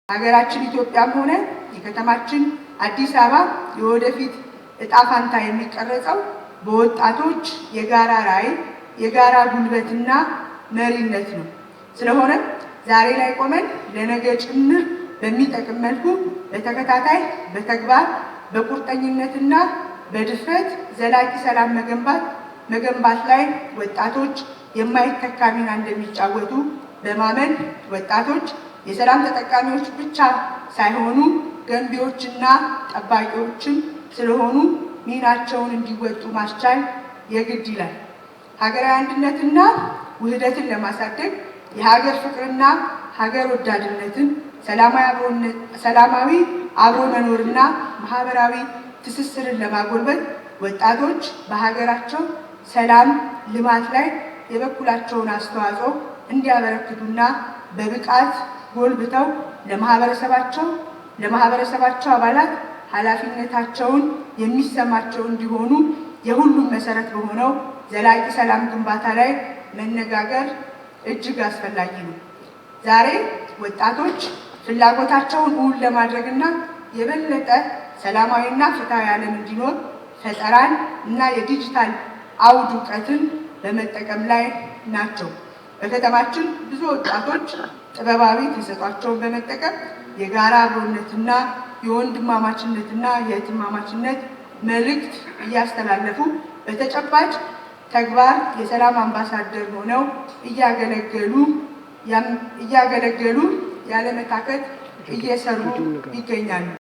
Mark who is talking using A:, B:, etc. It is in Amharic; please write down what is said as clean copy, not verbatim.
A: ሀገራችን ኢትዮጵያም ሆነ የከተማችን አዲስ አበባ የወደፊት እጣ ፋንታ የሚቀረጸው በወጣቶች የጋራ ራዕይ፣ የጋራ ጉልበትና መሪነት ነው። ስለሆነ ዛሬ ላይ ቆመን ለነገ ጭምር በሚጠቅም መልኩ በተከታታይ በተግባር በቁርጠኝነትና በድፍረት ዘላቂ ሰላም መገንባት ላይ ወጣቶች የማይተካ ሚና እንደሚጫወቱ በማመን ወጣቶች የሰላም ተጠቃሚዎች ብቻ ሳይሆኑ ገንቢዎችና ጠባቂዎችም ስለሆኑ ሚናቸውን እንዲወጡ ማስቻል የግድ ይላል። ሀገራዊ አንድነትና ውህደትን ለማሳደግ የሀገር ፍቅርና ሀገር ወዳድነትን፣ ሰላማዊ አብሮ መኖርና ማህበራዊ ትስስርን ለማጎልበት ወጣቶች በሀገራቸው ሰላም ልማት ላይ የበኩላቸውን አስተዋጽኦ እንዲያበረክቱና በብቃት ጎልብተው ለማህበረሰባቸው አባላት ኃላፊነታቸውን የሚሰማቸው እንዲሆኑ የሁሉም መሰረት በሆነው ዘላቂ ሰላም ግንባታ ላይ መነጋገር እጅግ አስፈላጊ ነው። ዛሬ ወጣቶች ፍላጎታቸውን እውን ለማድረግና የበለጠ ሰላማዊና ፍትሃዊ ዓለም እንዲኖር ፈጠራን እና የዲጂታል አውድ እውቀትን በመጠቀም ላይ ናቸው። በከተማችን ብዙ ወጣቶች ጥበባዊ ተሰጧቸውን በመጠቀም የጋራ አብሮነትና የወንድማማችነትና የእህትማማችነት መልእክት እያስተላለፉ በተጨባጭ ተግባር የሰላም አምባሳደር ሆነው እያገለገሉ ያለመታከት እየሰሩ ይገኛሉ።